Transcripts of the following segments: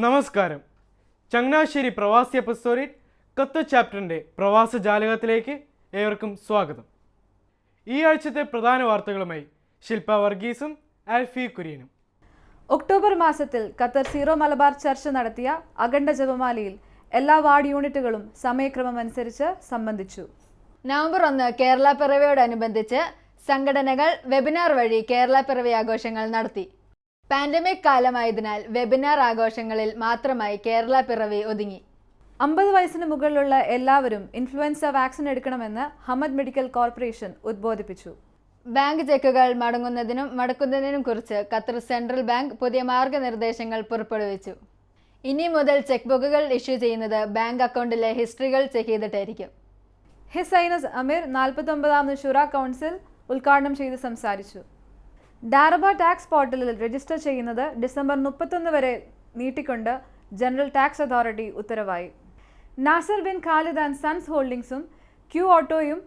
നമസ്കാരം. ചങ്ങനാശ്ശേരി പ്രവാസി apostolic Qatar ചാപ്റ്ററിൻ്റെ പ്രവാസ ജാലകത്തിലേക്ക് ഏവർക്കും സ്വാഗതം. ഈ ആഴ്ചത്തെ പ്രധാന വാർത്തകളുമായി ശില്പ വർഗീസും ആൽഫി കുര്യനും. ഒക്ടോബർ മാസത്തിൽ ഖത്തർ സീറോ മലബാർ ചർച്ച് നടത്തിയ അഖണ്ഡ ജപമാലയിൽ എല്ലാ വാർഡ് യൂണിറ്റുകളും സമയക്രമം അനുസരിച്ച് സംബന്ധിച്ചു. നവംബർ 1 കേരള പിറവിയോടനുബന്ധിച്ച് സംഘടനകൾ വെബിനാർ വഴി കേരള പിറവി ആഘോഷങ്ങൾ നടത്തി. പാൻഡമിക് കാലമായതിനാൽ വെബിനാർ ആഘോഷങ്ങളിൽ മാത്രമായി കേരള പിറവി ഒതുങ്ങി. 50 വയസ്സിന് മുകളിലുള്ള എല്ലാവരും ഇൻഫ്ലുവൻസ വാക്സിൻ എടുക്കണമെന്ന് ഹമദ് മെഡിക്കൽ കോർപ്പറേഷൻ ഉദ്ബോധിപ്പിച്ചു. ബാങ്ക് ചെക്കുകൾ മടങ്ങുന്നതിനും മടക്കുന്നതിനും കുറിച്ച് ഖത്തർ സെൻട്രൽ ബാങ്ക് പുതിയ മാർഗനിർദ്ദേശങ്ങൾ പുറപ്പെടുവിച്ചു. ഇനി മുതൽ ചെക്ക് ബുക്കുകൾ ഇഷ്യൂ ചെയ്യുന്നത് ബാങ്ക് അക്കൗണ്ടിലെ ഹിസ്റ്ററികൾ ചെക്ക് ചെയ്തിട്ടായിരിക്കും. ഹിസ് ഹൈനസ് അമീർ 49ാമത് ഷുറ കൗൺസിൽ ഉദ്ഘാടനം ചെയ്ത് സംസാരിച്ചു. ഡാരബ ടാക്സ് പോർട്ടലിൽ രജിസ്റ്റർ ചെയ്യുന്നത് ഡിസംബർ 31 വരെ നീട്ടിക്കൊണ്ട് ജനറൽ ടാക്സ് അതോറിറ്റി ഉത്തരവായി. Nasser bin Khalid and sons ഹോൾഡിംഗ്സും ക്യൂ ഓട്ടോയും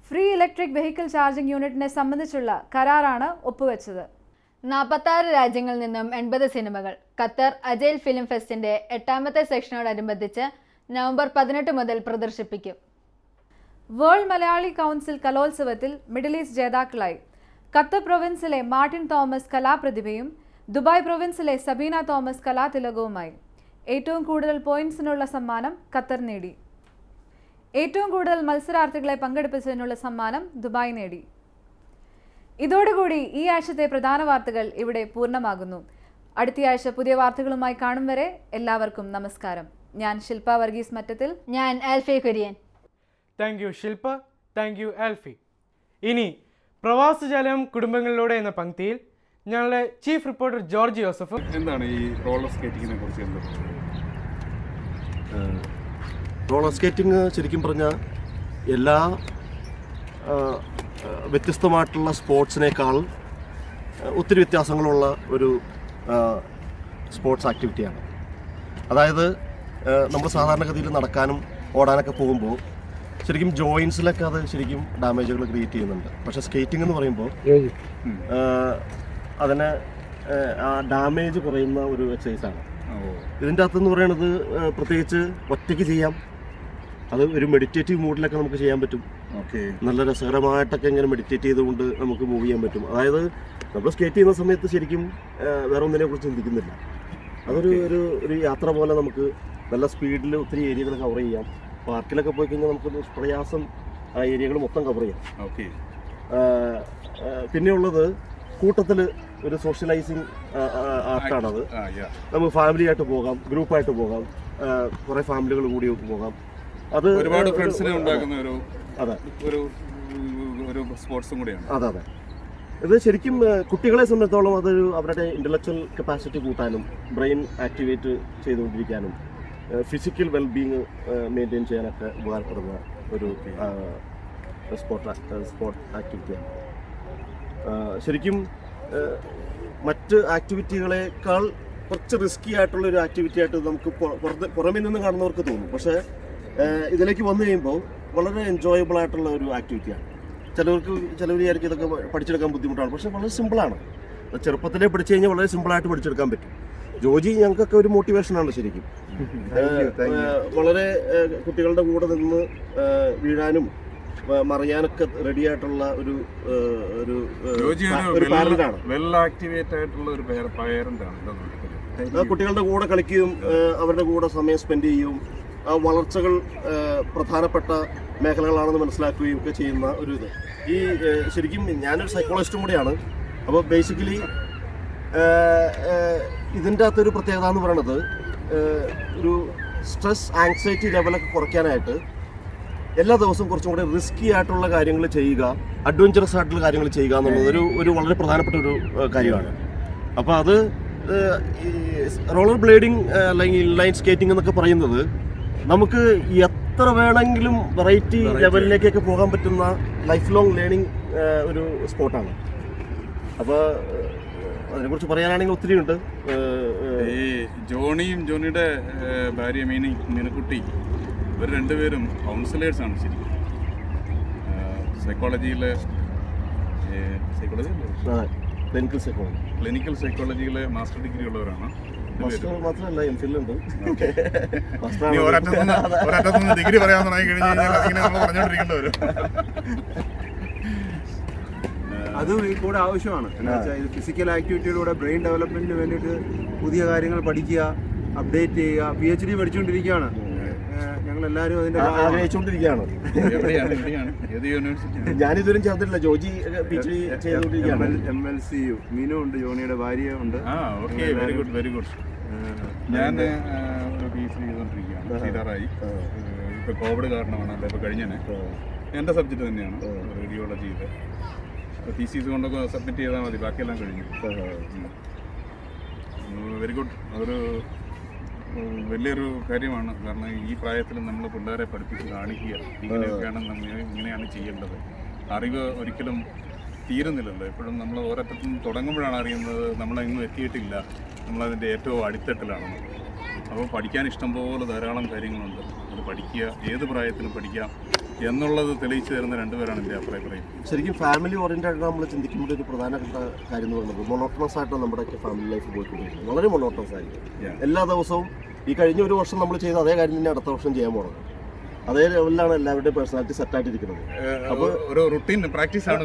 ഫ്രീ ഇലക്ട്രിക് വെഹിക്കിൾ ചാർജിംഗ് യൂണിറ്റിനെ സംബന്ധിച്ചുള്ള കരാറാണ് ഒപ്പുവെച്ചത്. 46 രാജ്യങ്ങളിൽ നിന്നും 80 സിനിമകൾ ഖത്തർ അജൈൽ ഫിലിം ഫെസ്റ്റിന്റെ 8ാമത്തെ സെക്ഷനോടനുബന്ധിച്ച് നവംബർ 18 മുതൽ പ്രദർശിപ്പിക്കും. വേൾഡ് മലയാളി കൗൺസിൽ കലോത്സവത്തിൽ മിഡിൽ ഈസ്റ്റ് ജേതാക്കളായി ഖത്തർ പ്രൊവിൻസിലെ മാർട്ടിൻ തോമസ് കലാപ്രതിഭയും ദുബായ് പ്രൊവിൻസിലെ സബീന തോമസ് കലാതിലകവുമായി. ഏറ്റവും കൂടുതൽ പോയിന്റ്സിനുള്ള സമ്മാനം ഖത്തർ നേടി. ഏറ്റവും കൂടുതൽ മത്സരാർത്ഥികളെ പങ്കെടുപ്പിച്ചതിനുള്ള സമ്മാനം ദുബായ് നേടി. ഇതോടുകൂടി ഈ ആഴ്ചത്തെ പ്രധാന വാർത്തകൾ ഇവിടെ പൂർണ്ണമാകുന്നു. അടുത്തയാഴ്ച പുതിയ വാർത്തകളുമായി കാണും വരെ എല്ലാവർക്കും നമസ്കാരം. ഞാൻ ശില്പ വർഗീസ് മറ്റത്തിൽ. ഞാൻ Alfie Kurian. Thank you Shilpa, thank you Alfie. ഇനി പ്രവാസജാലകം കുടുംബങ്ങളിലൂടെ എന്ന പങ്ക്തിയിൽ ഞങ്ങളുടെ ചീഫ് റിപ്പോർട്ടർ ജോർജ് ജോസഫ് എന്താണ് ഈ റോളർ സ്കേറ്റിങ്ങിനെ കുറിച്ച് എന്ത്? റോളർ സ്കേറ്റിംഗ് ശരിക്കും പറഞ്ഞാൽ എല്ലാ വ്യത്യസ്തമായിട്ടുള്ള സ്പോർട്സിനേക്കാൾ ഒത്തിരി വ്യത്യാസങ്ങളുള്ള ഒരു സ്പോർട്സ് ആക്ടിവിറ്റിയാണ്. അതായത് നമ്മൾ സാധാരണഗതിയിൽ നടക്കാനും ഓടാനൊക്കെ പോകുമ്പോൾ ശരിക്കും ജോയിൻസിലൊക്കെ അത് ശരിക്കും ഡാമേജുകൾ ക്രിയേറ്റ് ചെയ്യുന്നുണ്ട്. പക്ഷേ സ്കേറ്റിംഗ് എന്ന് പറയുമ്പോൾ അതിന് ആ ഡാമേജ് കുറയുന്ന ഒരു എക്സസൈസാണ്. ഇതിൻ്റെ അകത്തെന്ന് പറയുന്നത് പ്രത്യേകിച്ച് ഒറ്റയ്ക്ക് ചെയ്യാം. അത് ഒരു മെഡിറ്റേറ്റീവ് മൂഡിലൊക്കെ നമുക്ക് ചെയ്യാൻ പറ്റും. നല്ല രസകരമായിട്ടൊക്കെ ഇങ്ങനെ മെഡിറ്റേറ്റ് ചെയ്തുകൊണ്ട് നമുക്ക് മൂവ് ചെയ്യാൻ പറ്റും. അതായത് നമ്മൾ സ്കേറ്റ് ചെയ്യുന്ന സമയത്ത് ശരിക്കും വേറെ ഒന്നിനെ കുറിച്ച് ചിന്തിക്കുന്നില്ല. അതൊരു ഒരു യാത്ര പോലെ നമുക്ക് നല്ല സ്പീഡിൽ ഒത്തിരി ഏരിയകൾ കവർ ചെയ്യാം. പാർക്കിലൊക്കെ പോയി കഴിഞ്ഞാൽ നമുക്ക് പ്രയാസം ആ ഏരിയകൾ മൊത്തം കവർ ചെയ്യാം. പിന്നെയുള്ളത് കൂട്ടത്തിൽ ഒരു സോഷ്യലൈസിങ് ആർട്ടാണത്. നമുക്ക് ഫാമിലി ആയിട്ട് പോകാം, ഗ്രൂപ്പായിട്ട് പോകാം, കുറേ ഫാമിലികൾ കൂടി പോകാം. അത് ഒരുപാട് ഫ്രണ്ട്സിനെ ഉണ്ടാക്കുന്ന അതെ ഒരു സ്പോർട്സും കൂടിയാണ്. അതെ അതെ. ഇത് ശരിക്കും കുട്ടികളെ സംബന്ധിച്ചോളം അതൊരു അവരുടെ ഇൻ്റലക്ച്വൽ കപ്പാസിറ്റി കൂട്ടാനും ബ്രെയിൻ ആക്ടിവേറ്റ് ചെയ്തുകൊണ്ടിരിക്കാനും ഫിസിക്കൽ വെൽബീങ് മെയിൻറ്റെയിൻ ചെയ്യാനൊക്കെ ഉപകാരപ്പെടുന്ന ഒരു സ്പോർട്ട് ആക്ടിവിറ്റിയാണ്. ശരിക്കും മറ്റ് ആക്ടിവിറ്റികളെക്കാൾ കുറച്ച് റിസ്കി ആയിട്ടുള്ളൊരു ആക്ടിവിറ്റി ആയിട്ട് നമുക്ക് പുറമേ നിന്ന് കാണുന്നവർക്ക് തോന്നും. പക്ഷേ ഇതിലേക്ക് വന്നു കഴിയുമ്പോൾ വളരെ എൻജോയബിൾ ആയിട്ടുള്ള ഒരു ആക്ടിവിറ്റിയാണ്. ചിലവർ വിചാരിക്കും ഇതൊക്കെ പഠിച്ചെടുക്കാൻ ബുദ്ധിമുട്ടാണ്. പക്ഷേ വളരെ സിമ്പിളാണ്. ചെറുപ്പത്തിലേ പഠിച്ചു കഴിഞ്ഞാൽ വളരെ സിമ്പിളായിട്ട് പഠിച്ചെടുക്കാൻ പറ്റും. ജോജി ഞങ്ങൾക്കൊക്കെ ഒരു മോട്ടിവേഷനാണ് ശരിക്കും. വളരെ കുട്ടികളുടെ കൂടെ നിന്ന് വീഴാനും മറിയാനൊക്കെ റെഡി ആയിട്ടുള്ള ഒരു പാരന്റാണ്. കുട്ടികളുടെ കൂടെ കളിക്കുകയും അവരുടെ കൂടെ സമയം സ്പെൻഡ് ചെയ്യുകയും വളർച്ചകൾ പ്രധാനപ്പെട്ട മേഖലകളാണെന്ന് മനസ്സിലാക്കുകയും ഒക്കെ ചെയ്യുന്ന ഒരു ഇത്. ഈ ശരിക്കും ഞാനൊരു സൈക്കോളജിസ്റ്റും കൂടിയാണ്. അപ്പോൾ ബേസിക്കലി ഇതിൻ്റെ അകത്തൊരു പ്രത്യേകത എന്ന് പറയുന്നത് ഒരു സ്ട്രെസ് ആങ്സൈറ്റി ലെവലൊക്കെ കുറയ്ക്കാനായിട്ട് എല്ലാ ദിവസവും കുറച്ചും കൂടി റിസ്കി ആയിട്ടുള്ള കാര്യങ്ങൾ ചെയ്യുക, അഡ്വഞ്ചറസ് ആയിട്ടുള്ള കാര്യങ്ങൾ ചെയ്യുക എന്നുള്ളത് ഒരു വളരെ പ്രധാനപ്പെട്ട ഒരു കാര്യമാണ്. അപ്പോൾ അത് റോളർ ബ്ലേഡിങ് അല്ലെങ്കിൽ ഇൻലൈൻ സ്കേറ്റിംഗ് എന്നൊക്കെ പറയുന്നത് നമുക്ക് എത്ര വേണമെങ്കിലും വെറൈറ്റി ലെവലിലേക്കൊക്കെ പോകാൻ പറ്റുന്ന ലൈഫ് ലോങ് ലേണിംഗ് ഒരു സ്പോർട്ടാണ്. അപ്പോൾ അതിനെക്കുറിച്ച് പറയാനാണെങ്കിൽ ഒത്തിരി ഉണ്ട്. ഈ ജോണിയുടെ ഭാര്യ മീനക്കുട്ടി ഇവർ രണ്ടുപേരും കൗൺസിലേഴ്സാണ് ശരിക്കും. ക്ലിനിക്കൽ സൈക്കോളജിയിലെ മാസ്റ്റർ ഡിഗ്രി ഉള്ളവരാണ്. മാസ്റ്റർ മാത്രമല്ല എംഫിലുണ്ട്. നീ ഒരറ്റത്തുനിന്ന് ഡിഗ്രി പറയാൻ തുടങ്ങി കഴിഞ്ഞാൽ അതിങ്ങനെ നമ്മൾ പറഞ്ഞുകൊണ്ടിരിക്കേണ്ടി വരും. അതും ഈ കൂടെ ആവശ്യമാണ്. എന്താ വെച്ചാൽ ഇത് ഫിസിക്കൽ ആക്ടിവിറ്റിയിലൂടെ ബ്രെയിൻ ഡെവലപ്മെന്റിന് വേണ്ടിയിട്ട് പുതിയ കാര്യങ്ങൾ പഠിക്കുക, അപ്ഡേറ്റ് ചെയ്യുക. PhD പഠിച്ചുകൊണ്ടിരിക്കുകയാണ് ഞങ്ങളെല്ലാവരും. അതിന്റെ ആഗ്രഹിച്ചുകൊണ്ടിരിക്കുകയാണ്. ഏത് യൂണിവേഴ്സിറ്റി? ഞാനിതുവരെ ചേർത്തിട്ടില്ല. ജോജി PhD ചെയ്തുകൊണ്ടിരിക്കുകയാണ്. MLCU മീനു ഉണ്ട്, ജോണിയുടെ ഭാര്യ ഉണ്ട്. Okay, very good very good. ഞാൻ PhD ചെയ്തുകൊണ്ടിരിക്കുകയാണ്, തീരാറായി. ഇപ്പൊ കോവിഡ് കാരണമാണ് ഇപ്പൊ കഴിഞ്ഞനെ. എൻ്റെ സബ്ജക്റ്റ് തന്നെയാണ് റേഡിയോളജിയിൽ. തീസീസ് കൊണ്ടൊക്കെ സബ്മിറ്റ് ചെയ്താൽ മതി, ബാക്കിയെല്ലാം കഴിഞ്ഞു. Very good. അതൊരു വലിയൊരു കാര്യമാണ്. കാരണം ഈ പ്രായത്തിൽ നമ്മൾ പിള്ളേരെ പഠിപ്പിച്ച് കാണിക്കുക, ഇങ്ങനെയൊക്കെയാണ് ഇങ്ങനെയാണ് ചെയ്യേണ്ടത്. അറിവ് ഒരിക്കലും തീരുന്നില്ലല്ലോ. എപ്പോഴും നമ്മൾ ഓരോരുത്തരും തുടങ്ങുമ്പോഴാണ് അറിയുന്നത് നമ്മളെങ്ങും എത്തിയിട്ടില്ല, നമ്മളതിൻ്റെ ഏറ്റവും അടിത്തട്ടിലാണെന്ന്. അപ്പോൾ പഠിക്കാൻ ഇഷ്ടംപോലെ ധാരാളം കാര്യങ്ങളുണ്ട്. അത് പഠിക്കുക, ഏത് പ്രായത്തിലും പഠിക്കാം എന്നുള്ളത് തെളിയിച്ചു തരുന്ന രണ്ടുപേരാണ് എൻ്റെ അഭിപ്രായം. ശരിക്കും ഫാമിലി ഓറിയൻറ്റഡ് നമ്മൾ ചിന്തിക്കുമ്പോൾ ഒരു പ്രധാനപ്പെട്ട കാര്യം എന്ന് പറയുന്നത് മൊണോട്ടണസ് ആയിട്ട് നമ്മുടെയൊക്കെ ഫാമിലി ലൈഫ് പോയിക്കൊണ്ടിരിക്കുന്നത്. വളരെ മൊണോട്ടണസ് ആയിരിക്കും. എല്ലാ ദിവസവും ഈ കഴിഞ്ഞ ഒരു വർഷം നമ്മൾ ചെയ്ത അതേ കാര്യം തന്നെ അടുത്ത വർഷം ചെയ്യാൻ പോകുന്നത്. അതേ ലെവലിലാണ് എല്ലാവരുടെയും പേഴ്സണാലിറ്റി സെറ്റായിട്ടിരിക്കുന്നത്. അപ്പോൾ ഒരു റുട്ടീൻ പ്രാക്ടീസ് ആണ്.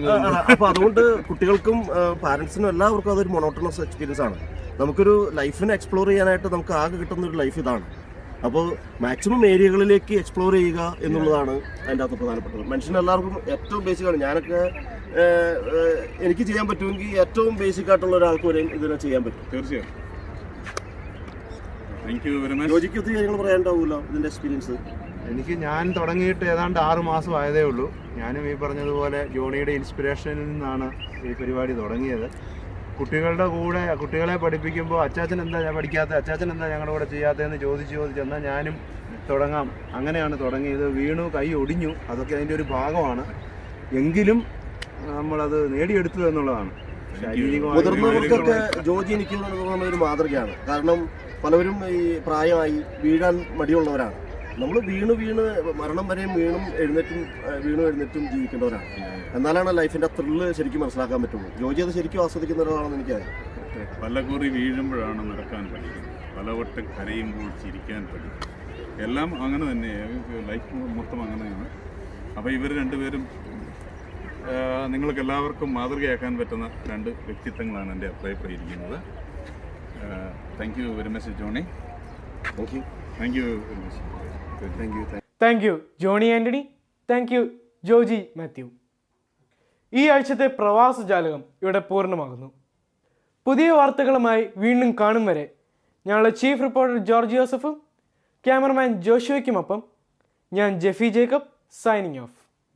അപ്പോൾ അതുകൊണ്ട് കുട്ടികൾക്കും പാരൻസിനും എല്ലാവർക്കും അതൊരു മൊണോട്ടണസ് എക്സ്പീരിയൻസ് ആണ്. നമുക്കൊരു ലൈഫിനെ എക്സ്പ്ലോർ ചെയ്യാനായിട്ട് നമുക്ക് ആകെ കിട്ടുന്ന ഒരു ലൈഫ് ഇതാണ്. അപ്പോൾ മാക്സിമം ഏരിയകളിലേക്ക് എക്സ്പ്ലോർ ചെയ്യുക എന്നുള്ളതാണ് അതിൻ്റെ അകത്ത് പ്രധാനപ്പെട്ടത്. മനുഷ്യനെല്ലാവർക്കും ഏറ്റവും ബേസിക്കാണ്. ഞാനൊക്കെ എനിക്ക് ചെയ്യാൻ പറ്റുമെങ്കിൽ ഏറ്റവും ബേസിക് ആയിട്ടുള്ള ഒരാൾക്ക് വരെ ഇതിനെ ചെയ്യാൻ പറ്റും. തീർച്ചയായും. Thank you very much. ജോജിക്ക് ഒത്തിരി കാര്യങ്ങൾ പറയാനുണ്ടാവുമല്ലോ ഇതിൻ്റെ എക്സ്പീരിയൻസ്. ഞാൻ തുടങ്ങിയിട്ട് ഏതാണ്ട് 6 മാസം ആയതേ ഉള്ളൂ. ഞാനും ഈ പറഞ്ഞതുപോലെ ജോണിയുടെ ഇൻസ്പിറേഷനിൽ നിന്നാണ് ഈ പരിപാടി തുടങ്ങിയത്. കുട്ടികളുടെ കൂടെ കുട്ടികളെ പഠിപ്പിക്കുമ്പോൾ അച്ചാച്ചൻ എന്താ ഞാൻ പഠിക്കാത്ത, അച്ചാച്ചൻ എന്താ ഞങ്ങളുടെ കൂടെ ചെയ്യാത്തതെന്ന് ചോദിച്ചെന്നാൽ ഞാനും തുടങ്ങാം. അങ്ങനെയാണ് തുടങ്ങിയത്. വീണു, കൈ ഒടിഞ്ഞു, അതൊക്കെ അതിൻ്റെ ഒരു ഭാഗമാണ്. എങ്കിലും നമ്മളത് നേടിയെടുത്തു എന്നുള്ളതാണ്. മുതിർന്നവർക്കൊക്കെ ജോജി എനിക്ക് ഒരു മാതൃകയാണ്. കാരണം പലവരും ഈ പ്രായമായി വീഴാൻ മടിയുള്ളവരാണ്. നമ്മൾ വീണ് മരണം വരെയും വീണും എഴുന്നേറ്റും ജീവിക്കേണ്ടവരാണ്. എന്നാലാണ് ലൈഫിൻ്റെ ത്രില്ല് ശരിക്കും മനസ്സിലാക്കാൻ പറ്റുള്ളൂ. ജോജി അത് ശരിക്കും ആസ്വദിക്കുന്ന ഒരാളാണെന്ന് എനിക്കറിയാം. പലകുറി വീഴുമ്പോഴാണ് നടക്കാൻ പഠിക്കുന്നത്, പലവട്ടം കരയുമ്പോൾ ചിരിക്കാൻ പഠിക്കും. എല്ലാം അങ്ങനെ തന്നെ, ലൈഫ് മൊത്തം അങ്ങനെയാണ്. അപ്പോൾ ഇവർ രണ്ടുപേരും നിങ്ങൾക്ക് എല്ലാവർക്കും മാതൃകയാക്കാൻ പറ്റുന്ന 2 വ്യക്തിത്വങ്ങളാണ് എൻ്റെ അഭിപ്രായപ്പെട്ടിരിക്കുന്നത്. Thank you very much Johny. Thank you very much. Thank you Johny Antony. Thank you Joji Mathew. ഈ ആഴ്ചത്തെ പ്രവാസ ജാലകം ഇവിടെ പൂർണ്ണമാകുന്നു. പുതിയ വാർത്തകളുമായി വീണ്ടും കാണും വരെ ഞങ്ങളുടെ ചീഫ് റിപ്പോർട്ടർ ജോർജ് ജോസഫും ക്യാമറമാൻ ജോഷുവയ്ക്കുമൊപ്പം ഞാൻ ജെഫി ജേക്കബ് സൈനിങ് ഓഫ്.